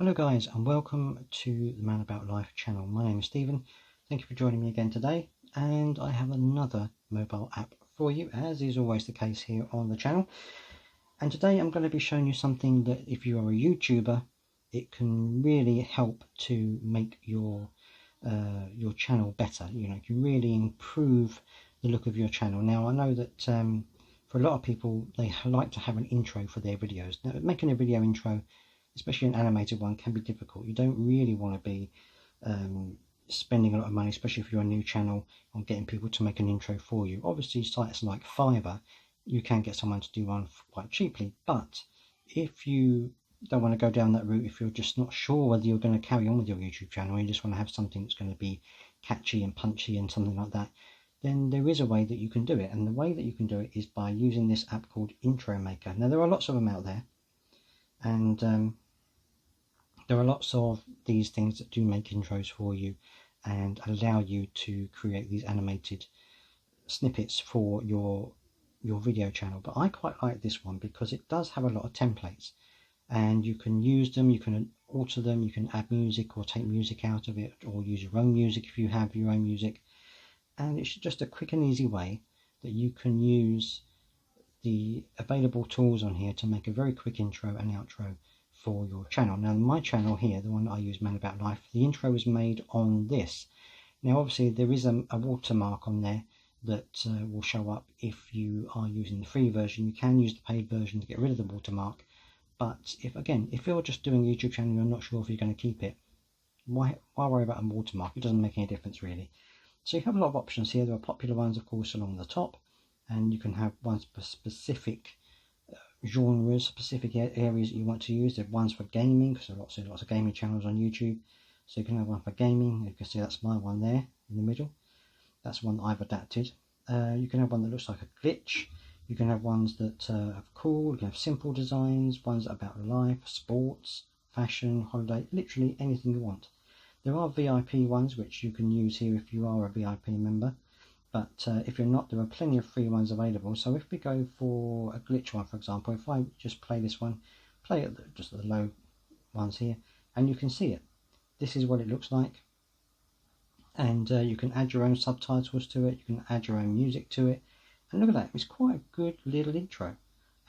Hello guys, and welcome to the Man About Life channel. My name is Stephen. Thank you for joining me again today, and I have another mobile app for you, as is always the case here on the channel. And today I'm going to be showing you something that, if you are a YouTuber, it can really help to make your channel better. You know, it can really improve the look of your channel. Now I know that for a lot of people, they like to have an intro for their videos. Now, making a video intro, especially an animated one, can be difficult. You don't really want to be spending a lot of money, especially if you're a new channel, on getting people to make an intro for you. Obviously, sites like Fiverr, you can get someone to do one quite cheaply, but if you don't want to go down that route, if you're just not sure whether you're going to carry on with your YouTube channel, you just want to have something that's going to be catchy and punchy and something like that, then there is a way that you can do it. And the way that you can do it is by using this app called Intro Maker. Now, there are lots of them out there, and there are lots of these things that do make intros for you and allow you to create these animated snippets for your video channel. But I quite like this one because it does have a lot of templates, and you can use them, you can alter them, you can add music or take music out of it, or use your own music if you have your own music. And it's just a quick and easy way that you can use the available tools on here to make a very quick intro and outro for your channel. Now, my channel here, the one that I use, Man About Life, the intro is made on this. Now, obviously, there is a watermark on there that will show up if you are using the free version. You can use the paid version to get rid of the watermark. But if you're just doing a YouTube channel, you're not sure if you're going to keep it, why worry about a watermark? It doesn't make any difference really. So you have a lot of options here. There are popular ones, of course, along the top, and you can have ones for specific genres, specific areas that you want to use. There are ones for gaming, because there are lots of gaming channels on YouTube. So you can have one for gaming. You can see that's my one there in the middle. That's one that I've adapted. You can have one that looks like a glitch. You can have ones that are cool. You can have simple designs, ones about life, sports, fashion, holiday, literally anything you want. There are VIP ones which you can use here if you are a VIP member. But if you're not, there are plenty of free ones available. So if we go for a glitch one, for example, if I just play this one, play it just at the low ones here, and you can see it. This is what it looks like. And you can add your own subtitles to it. You can add your own music to it. And look at that. It's quite a good little intro.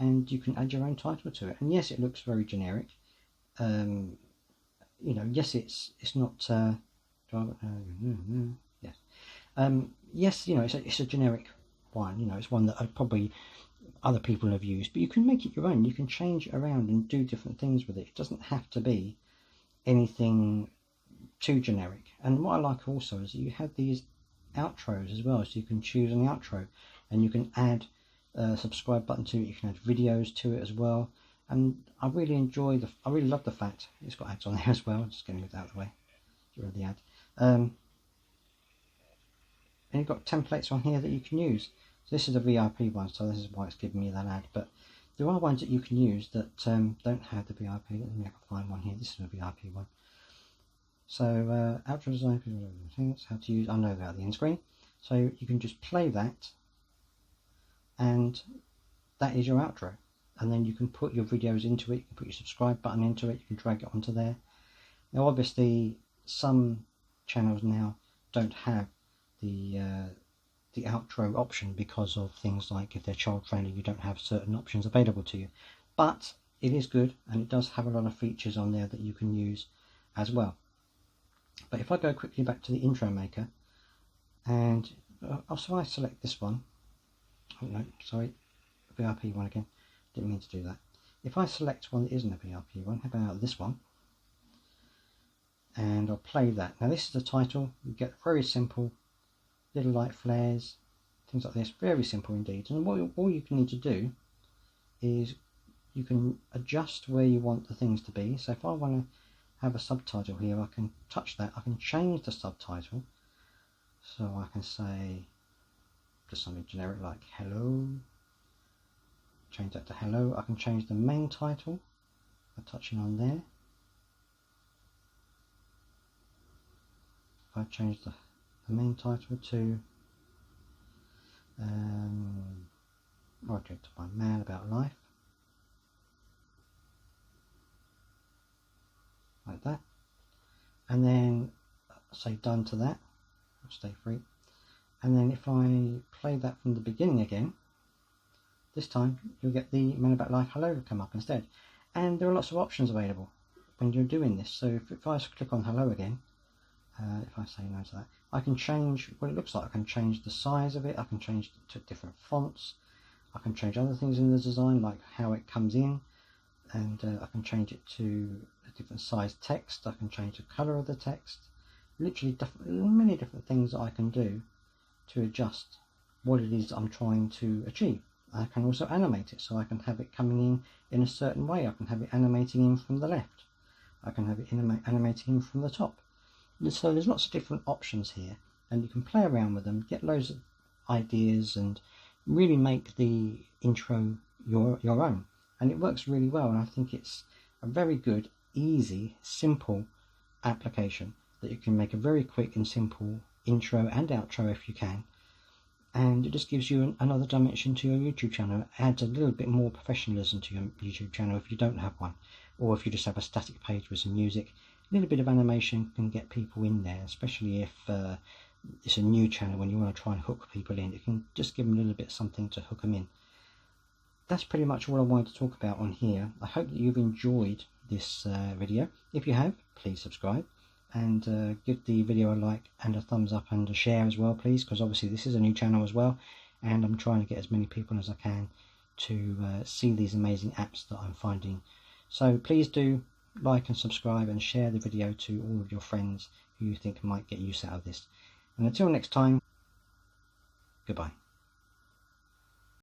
And you can add your own title to it. And yes, it looks very generic. You know, yes, it's not... yes. Yes, you know, it's a generic one. You know, it's one that probably other people have used, but you can make it your own. You can change it around and do different things with it. It doesn't have to be anything too generic. And what I like also is that you have these outros as well, so you can choose an outro, and you can add a subscribe button to it. You can add videos to it as well. And I really love the fact it's got ads on there as well. Just getting it out of the way, get rid of the ad. And you've got templates on here that you can use. So this is a VIP one, so this is why it's giving me that ad. But there are ones that you can use that don't have the VIP. Let me find one here. This is a VIP one. So outro design, that's how to use. I know about the end screen. So you can just play that, and that is your outro. And then you can put your videos into it. You can put your subscribe button into it. You can drag it onto there. Now, obviously, some channels now don't have the outro option because of things like if they're child friendly, you don't have certain options available to you. But it is good, and it does have a lot of features on there that you can use as well. But if I go quickly back to the intro maker, and also I select this one. Oh no, sorry, VIP one again. Didn't mean to do that. If I select one that isn't a VIP one, how about this one? And I'll play that. Now this is the title. You get very simple little light flares, things like this. Very simple indeed. And all you can need to do is you can adjust where you want the things to be. So if I want to have a subtitle here, I can touch that. I can change the subtitle. So I can say just something generic like hello. Change that to hello. I can change the main title by touching on there. If I change the main title to I'll go to my Man About Life, like that, and then say done to that. Stay free. And then if I play that from the beginning again, this time you'll get the Man About Life hello come up instead. And there are lots of options available when you're doing this. So if I click on hello again, if I say no to that, I can change what it looks like. I can change the size of it, I can change it to different fonts, I can change other things in the design like how it comes in, and I can change it to a different size text, I can change the colour of the text. Literally many different things that I can do to adjust what it is I'm trying to achieve. I can also animate it, so I can have it coming in a certain way. I can have it animating in from the left, I can have it animating in from the top. So there's lots of different options here, and you can play around with them, get loads of ideas, and really make the intro your own. And it works really well, and I think it's a very good, easy, simple application that you can make a very quick and simple intro and outro if you can, and it just gives you another dimension to your YouTube channel. It adds a little bit more professionalism to your YouTube channel if you don't have one, or if you just have a static page with some music. A little bit of animation can get people in there, especially if it's a new channel. When you want to try and hook people in, it can just give them a little bit something to hook them in. That's pretty much all I wanted to talk about on here. I hope that you've enjoyed this video. If you have, please subscribe, and give the video a like and a thumbs up and a share as well, please, because obviously this is a new channel as well, and I'm trying to get as many people as I can to see these amazing apps that I'm finding. So please do like and subscribe and share the video to all of your friends who you think might get use out of this. And until next time, goodbye.